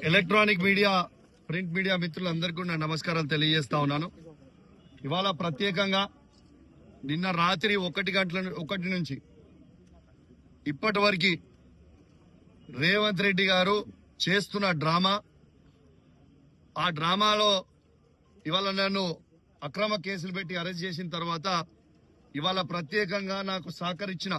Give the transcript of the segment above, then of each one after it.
Electronic media, print media మిత్రులందరికీ నా నమస్కారాలు తెలియజేస్తా ఉన్నాను. ఇవాళ ప్రత్యేకంగా నిన్న రాత్రి 1 నుంచి ఇప్పటి వరకు రేవంత్ రెడ్డి గారు చేస్తున్న డ్రామా, ఆ డ్రామాలో ఇవాళ నన్ను అక్రమ కేసులు పెట్టి అరెస్ట్ చేసిన తర్వాత ఇవాళ ప్రత్యేకంగా నాకు సహకరించిన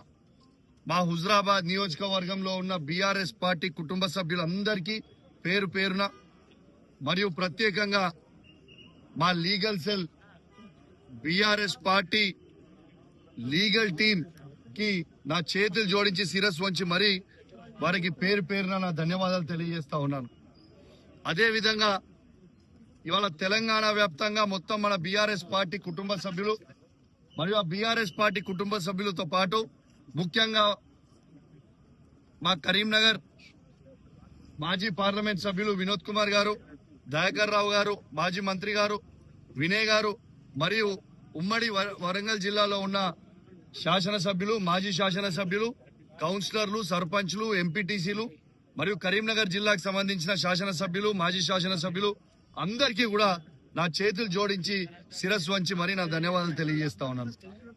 మా హుజరాబాద్ నియోజకవర్గంలో ఉన్న బీఆర్ఎస్ పార్టీ కుటుంబ సభ్యులందరికీ పేరు పేరున, మరియు ప్రత్యేకంగా మా legal cell BRS party legal team కి నా చేతులు జోడించి శిరస్సు వంచి మరీ వారికి పేరు పేరున నా ధన్యవాదాలు తెలియజేస్తా ఉన్నాను. అదేవిధంగా ఇవాళ తెలంగాణ వ్యాప్తంగా మొత్తం మన బీఆర్ఎస్ పార్టీ కుటుంబ సభ్యులు మరియు ఆ బీఆర్ఎస్ పార్టీ కుటుంబ సభ్యులతో పాటు ముఖ్యంగా మా కరీంనగర్ మాజీ పార్లమెంట్ సభ్యులు వినోద్ కుమార్ గారు, దయాకర్ రావు గారు, మాజీ మంత్రి గారు, వినయ్ గారు, మరియు ఉమ్మడి వరంగల్ జిల్లాలో ఉన్న శాసనసభ్యులు, మాజీ శాసనసభ్యులు, కౌన్సిలర్లు, సర్పంచ్లు, ఎంపీటీసీలు మరియు కరీంనగర్ జిల్లాకు సంబంధించిన శాసనసభ్యులు, మాజీ శాసనసభ్యులు అందరికీ కూడా నా చేతులు జోడించి శిరస్సు వంచి మరీ నా ధన్యవాదాలు తెలియజేస్తా ఉన్నాను.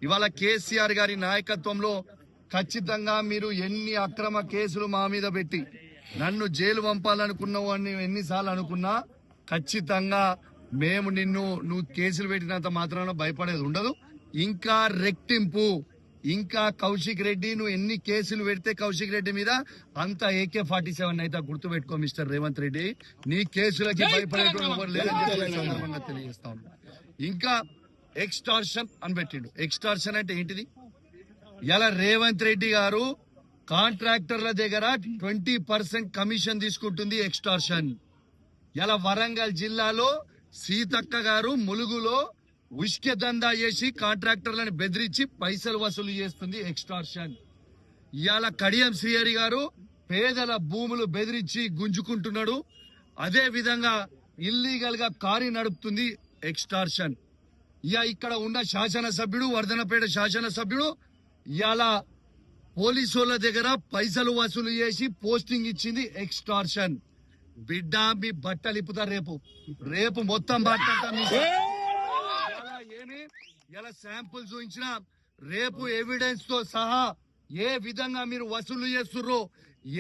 ఇవాళ కేసీఆర్ గారి నాయకత్వంలో ఖచ్చితంగా మీరు ఎన్ని అక్రమ కేసులు మా మీద పెట్టి నన్ను జైలు పంపాలనుకున్నావు అని ఎన్నిసార్లు అనుకున్నా ఖచ్చితంగా మేము నువ్వు కేసులు పెట్టినంత మాత్రాన భయపడేది ఉండదు. ఇంకా రెట్టింపు, ఇంకా కౌశిక్ రెడ్డి నువ్వు ఎన్ని కేసులు పెడితే కౌశిక్ రెడ్డి మీద అంత AK-47 అయితే గుర్తు పెట్టుకో మిస్టర్ రేవంత్ రెడ్డి. నీ కేసులకి భయపడేటోడు ఎవరు లేదని చెప్పి తెలియజేస్తా ఉన్నా. ఇంకా ఎక్స్టార్షన్ అని పెట్టిండు. ఎక్స్టార్షన్ అంటే ఏంటిది? ఇలా రేవంత్ రెడ్డి గారు కాంట్రాక్టర్ల దగ్గర 20% కమిషన్ తీసుకుంటుంది. ఎక్స్టార్షన్. ఇలా వరంగల్ జిల్లాలో సీతక్క గారు ములుగులో ఉష్కె దందా చేసి కాంట్రాక్టర్లను బెదిరించి పైసలు వసూలు చేస్తుంది. ఎక్స్టార్షన్. ఇవాళ కడియం శ్రీహరి గారు పేదల భూములు బెదిరించి గుంజుకుంటున్నాడు. అదే విధంగా ఇల్లీగల్ గా కారు నడుపుతుంది. ఎక్స్టార్షన్. ఇక్కడ ఉన్న శాసనసభ్యుడు, వర్ధనపేట శాసనసభ్యుడు ఇవాళ పోలీసుల దగ్గర పైసలు వసూలు చేసి పోస్టింగ్ ఇచ్చింది. ఎక్స్టార్షన్. బిడ్డ మీ బట్టలు ఇప్పుతారు రేపు మొత్తం బట్ట ఇలా శాంపుల్ చూపించిన రేపు ఎవిడెన్స్ తో సహా ఏ విధంగా మీరు వసూలు చేస్తుర్రో,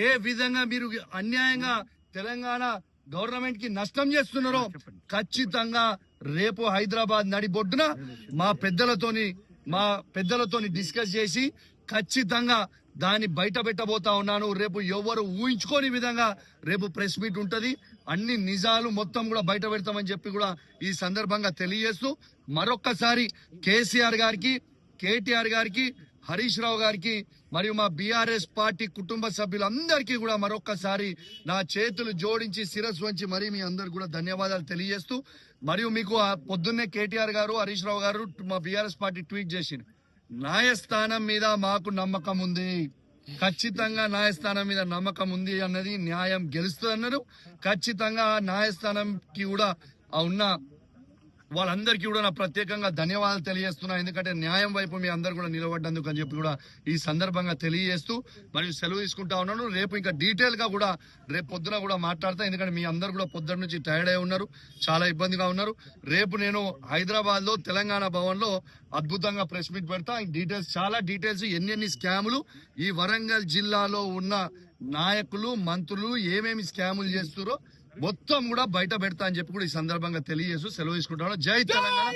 ఏ విధంగా మీరు అన్యాయంగా తెలంగాణ గవర్నమెంట్ కి నష్టం చేస్తున్నారో ఖచ్చితంగా రేపు హైదరాబాద్ నడిబొడ్డున మా పెద్దలతోని డిస్కస్ చేసి ఖచ్చితంగా దాన్ని బయట పెట్టబోతా ఉన్నాను. రేపు ఎవరు ఊహించుకోని విధంగా రేపు ప్రెస్ మీట్ ఉంటది. అన్ని నిజాలు మొత్తం కూడా బయట పెడతామని చెప్పి కూడా ఈ సందర్భంగా తెలియజేస్తూ మరొక్కసారి కేసీఆర్ గారికి, కేటీఆర్ గారికి, హరీష్ రావు గారికి మరియు మా బీఆర్ఎస్ పార్టీ కుటుంబ సభ్యులందరికీ కూడా మరొక్కసారి నా చేతులు జోడించి శిరస్సు వంచి మరీ మీ అందరు కూడా ధన్యవాదాలు తెలియజేస్తూ, మరియు మీకు పొద్దున్నే కేటీఆర్ గారు, హరీష్ రావు గారు మా బీఆర్ఎస్ పార్టీ ట్వీట్ చేసింది. న్యాయస్థానం మీద మాకు నమ్మకం ఉంది, ఖచ్చితంగా న్యాయస్థానం మీద నమ్మకం ఉంది అన్నది, న్యాయం గెలుస్తుంది అన్నారు. ఖచ్చితంగా న్యాయస్థానంకి కూడా ఉన్న వాళ్ళందరికీ కూడా నా ప్రత్యేకంగా ధన్యవాదాలు తెలియజేస్తున్నా. ఎందుకంటే న్యాయం వైపు మీ అందరు కూడా నిలబడ్డందుకు అని చెప్పి కూడా ఈ సందర్భంగా తెలియజేస్తూ మరియు సెలవు తీసుకుంటా ఉన్నాను. రేపు ఇంకా డీటెయిల్ గా కూడా రేపు పొద్దున కూడా మాట్లాడతా. ఎందుకంటే మీ అందరు కూడా పొద్దున నుంచి టైర్డ్ అయి ఉన్నారు, చాలా ఇబ్బందిగా ఉన్నారు. రేపు నేను హైదరాబాద్ లో తెలంగాణ భవన్ లో అద్భుతంగా ప్రెస్ మీట్ పెడతా. డీటెయిల్స్, చాలా డీటెయిల్స్, ఎన్ని స్కాములు ఈ వరంగల్ జిల్లాలో ఉన్న నాయకులు, మంత్రులు ఏమేమి స్కాములు చేస్తారో మొత్తం కూడా బయట పెడతా అని చెప్పి కూడా ఈ సందర్భంగా తెలియజేస్తూ సెలవు తీసుకుంటాను. జై తెలంగాణ.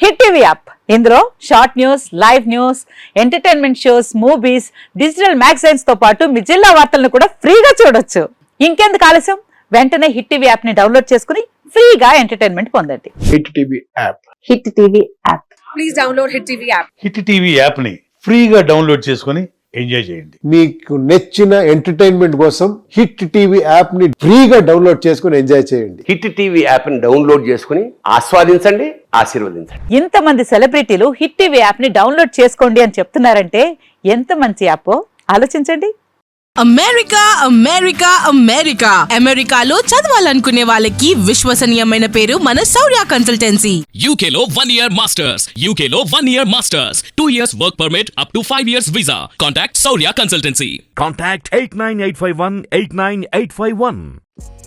హిట్ టీవీ యాప్, ఇందులో short news, live news, entertainment shows, movies, digital magazines తో పాటు మీ జిల్లా వార్తలను కూడా ఫ్రీగా చూడొచ్చు. ఇంకెందుకు ఆలస్యం, వెంటనే హిట్ టీవీ యాప్ ని డౌన్లోడ్ చేసుకుని ఫ్రీగా ఎంటర్టైన్మెంట్ పొందండి. Hit TV app. Hit TV app. Please download hit TV app. Hit TV app ని ఫ్రీగా డౌన్లోడ్ చేసుకుని ఎంజాయ్ చేయండి. మీకు నచ్చిన ఎంటర్టైన్మెంట్ కోసం హిట్ టీవీ యాప్ ని ఫ్రీగా డౌన్లోడ్ చేసుకుని ఎంజాయ్ చేయండి. హిట్ టీవీ యాప్ ని డౌన్లోడ్ చేసుకుని ఆస్వాదించండి, ఆశీర్వదించండి. ఇంతమంది సెలబ్రిటీలు హిట్ టీవీ యాప్ ని డౌన్లోడ్ చేసుకోండి అని చెప్తున్నారంటే ఎంత మంచి యాప్ ఆలోచించండి. అమెరికా అమెరికా అమెరికా అమెరికాలో చదవాలనుకునే వాళ్ళకి విశ్వసనీయమైన పేరు మన శౌర్య consultancy. UK Law 1 Year Masters. UK Law 1 Year Masters. 2 years work permit up to 5 years visa. Contact Saurya Consultancy. Contact 89851 89851.